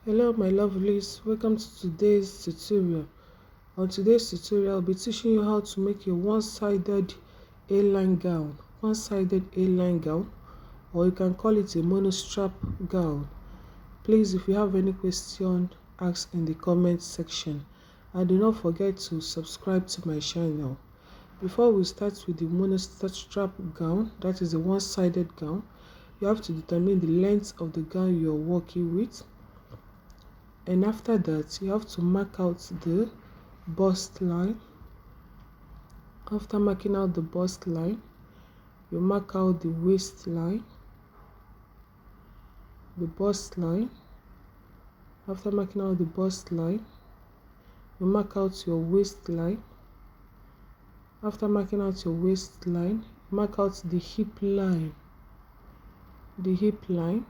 Hello my lovelies, welcome to today's tutorial. On today's tutorial, I'll be teaching you how to make a one-sided A-line gown. One-sided A-line gown, or you can call it a monostrap gown. Please, if you have any question, ask in the comment section. And do not forget to subscribe to my channel. Before we start with the monostrap gown, that is a one-sided gown, you have to determine the length of the gown you're working with. And after that, you have to mark out the bust line. After marking out the bust line, you mark out the waistline, the bust line. After marking out the bust line, you mark out your waistline. After marking out your waistline, mark out the hip line. The hip line,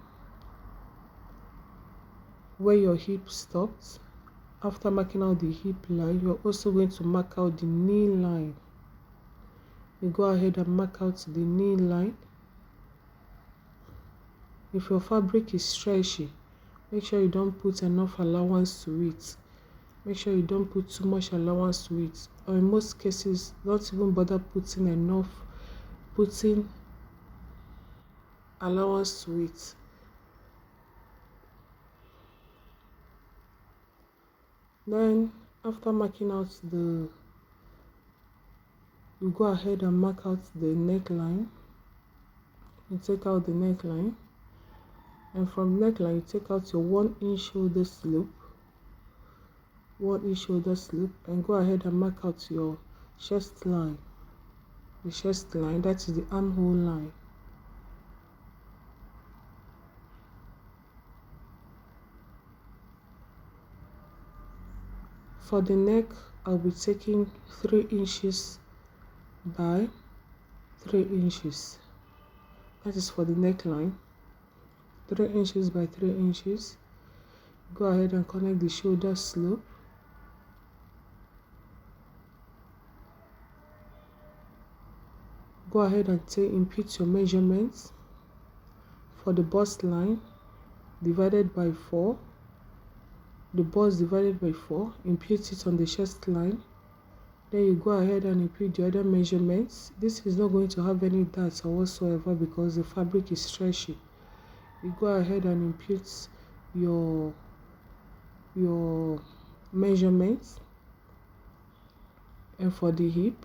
where your hip stops. After marking out the hip line, you're also going to mark out the knee line. You go ahead and mark out the knee line. If your fabric is stretchy, make sure you don't put enough allowance to it. Make sure you don't put too much allowance to it. Or in most cases, don't even bother putting allowance to it. Then after marking out you go ahead and mark out the neckline. You take out the neckline, and from neckline you take out your 1-inch shoulder slope. 1-inch shoulder slope, and go ahead and mark out your chest line. The chest line, that is the armhole line. For the neck, I'll be taking 3 inches by 3 inches. That is for the neckline. 3 inches by 3 inches. Go ahead and connect the shoulder slope. Go ahead and input your measurements for the bust line divided by 4. The bust divided by 4, impute it on the chest line. Then you go ahead and impute the other measurements. This is not going to have any dots or whatsoever because the fabric is stretchy. You go ahead and impute your measurements. And for the hip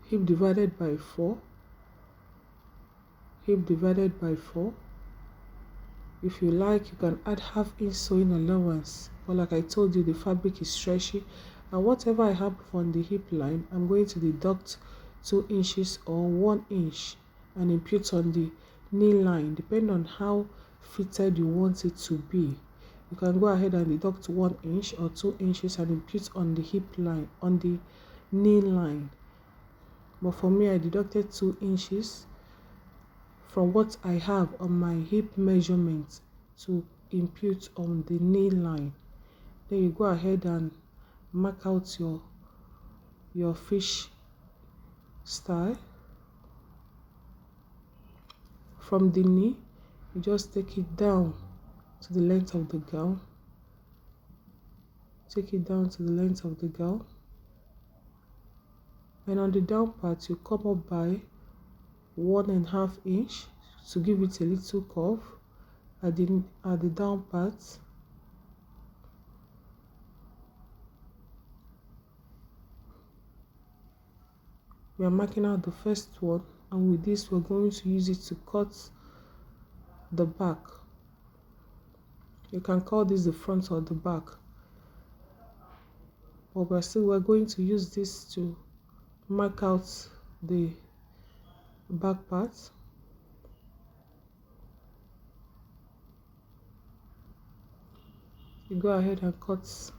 divided by 4. Hip divided by 4. If you like, you can add half-inch sewing allowance, but like I told you, the fabric is stretchy, and whatever I have on the hip line, I'm going to deduct 2 inches or 1 inch and impute on the knee line, depending on how fitted you want it to be. You can go ahead and deduct 1 inch or 2 inches and impute on the hip line, on the knee line. But for me, I deducted 2 inches from what I have on my hip measurement to impute on the knee line. Then you go ahead and mark out your fish style. From the knee, you just take it down to the length of the gown. Take it down to the length of the gown. And on the down part, you come up by 1.5 inch to give it a little curve at the down part. We are marking out the first one, and with this we're going to use it to cut the back. You can call this the front or the back, but we're going to use this to mark out the back part. You go ahead and cut.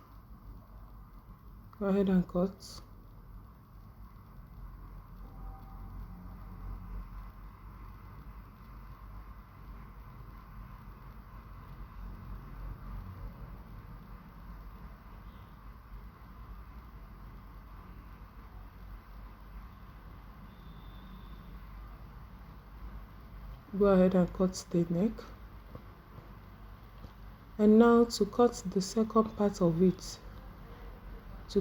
Go ahead and cut. Go ahead and cut the neck. And now to cut the second part of it, you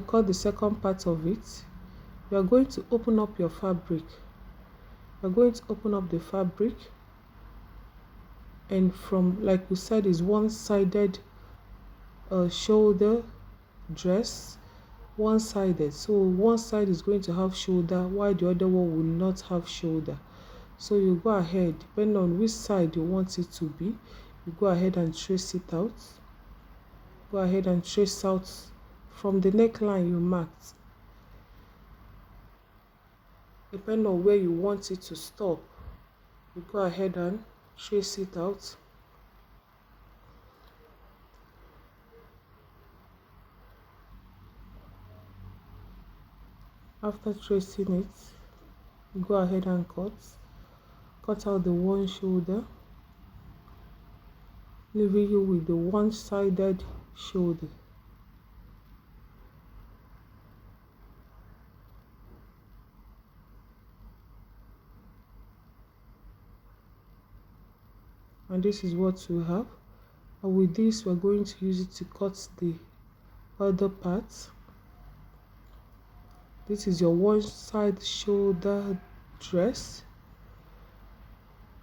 are going to open up your fabric. You are going to open up the fabric, and from, like we said, is one-sided shoulder dress, one-sided. So one side is going to have shoulder while the other one will not have shoulder. So you go ahead, depending on which side you want it to be, you go ahead and trace it out. Go ahead and trace out from the neckline you marked. Depending on where you want it to stop, you go ahead and trace it out. After tracing it, you go ahead and cut out the one shoulder, leaving you with the one-sided shoulder. And this is what we have. And with this, we're going to use it to cut the other parts. This is your one-side shoulder dress.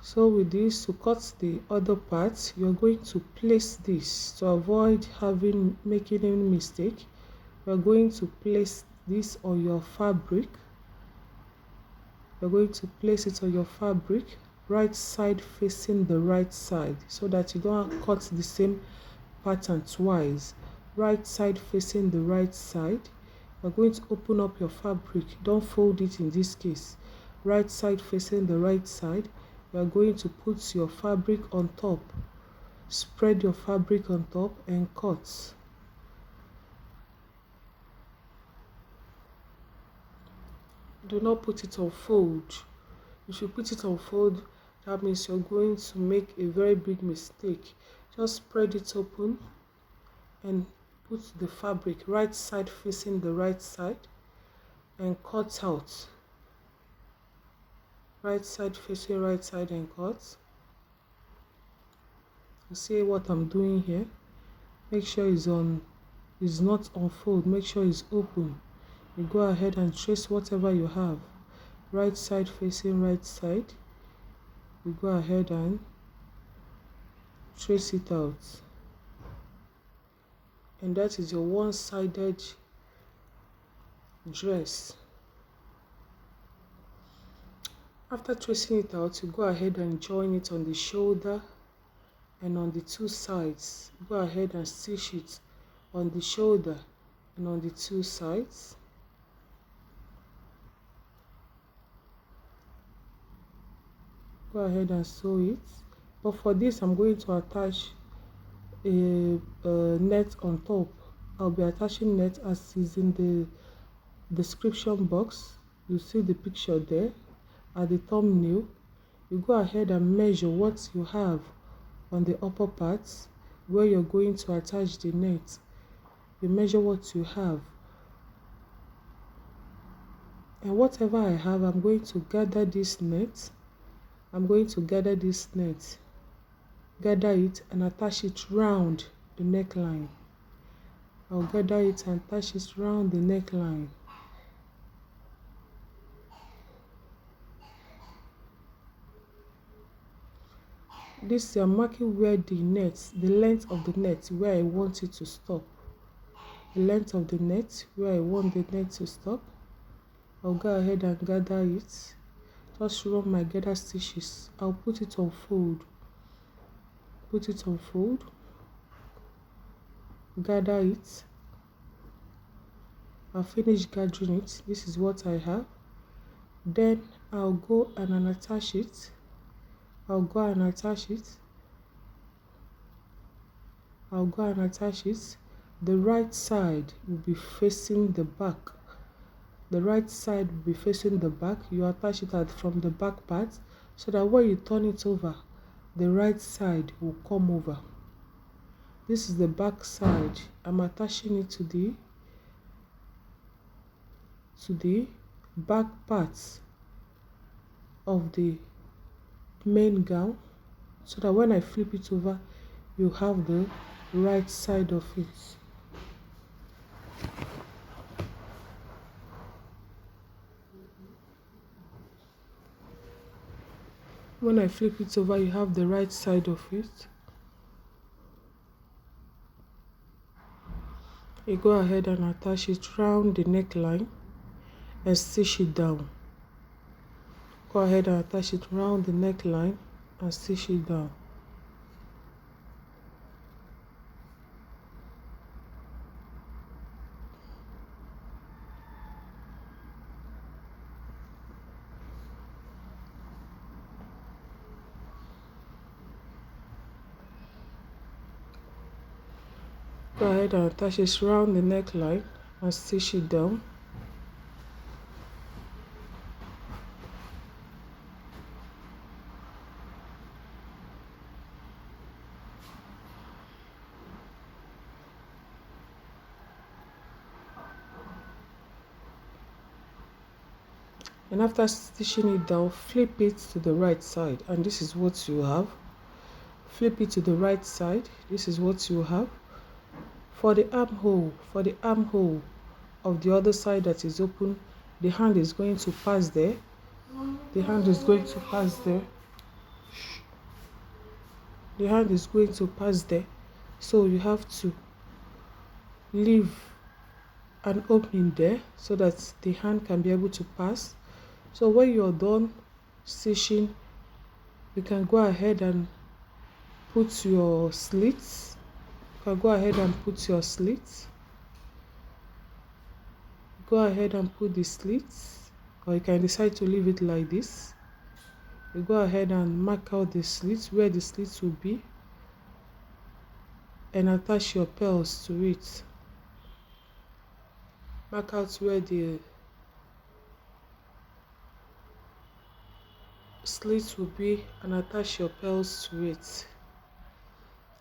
So with this, to cut the other parts, you're going to place this to avoid making any mistake. You're going to place this on your fabric. You're going to place it on your fabric, right side facing the right side, so that you don't cut the same pattern twice. Right side facing the right side. You're going to open up your fabric. Don't fold it in this case. Right side facing the right side. You are going to put your fabric on top. Spread your fabric on top and cut. Do not put it on fold. If you put it on fold, that means you're going to make a very big mistake. Just spread it open and put the fabric right side facing the right side and cut out. Right side facing right side and cut. You see what I'm doing here? Make sure it's not on fold. Make sure it's open. You go ahead and trace whatever you have. Right side facing right side. You go ahead and trace it out. And that is your one-sided dress. After tracing it out, you go ahead and join it on the shoulder and on the two sides. Go ahead and stitch it on the shoulder and on the two sides. Go ahead and sew it. But for this, I'm going to attach a net on top. I'll be attaching net as is in the description box. You see the picture there at the thumbnail. You go ahead and measure what you have on the upper parts where you're going to attach the net. You measure what you have, and whatever I have, I'm going to gather this net. Gather it and attach it round the neckline. I'll gather it and attach it round the neckline. This I'm marking where the length of the net, where I want it to stop. The length of the net, where I want the net to stop. I'll go ahead and gather it. Just run my gather stitches. I'll put it on fold. Gather it. I'll finish gathering it. This is what I have. Then I'll go and attach it. The right side will be facing the back. You attach it from the back part, so that when you turn it over, the right side will come over. This is the back side. I'm attaching it to the back parts of the main gown, so that when I flip it over, you have the right side of it. When I flip it over, you have the right side of it. You go ahead and attach it round the neckline and stitch it down. Go ahead and attach it round the neckline and stitch it down. Go ahead and attach it round the neckline and stitch it down. And after stitching it down, flip it to the right side, and this is what you have. Flip it to the right side, this is what you have. For the armhole of the other side that is open, the hand is going to pass there. The hand is going to pass there. The hand is going to pass there. So you have to leave an opening there so that the hand can be able to pass. So when you're done stitching, you can go ahead and put your slits. You can go ahead and put your slits. Go ahead and put the slits, or you can decide to leave it like this. You go ahead and mark out the slits, where the slits will be, and attach your pearls to it. Mark out where the slits will be and attach your pearls to it.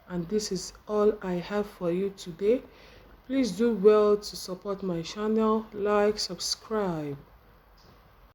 And this is all I have for you today. Please do well to support my channel, like, subscribe.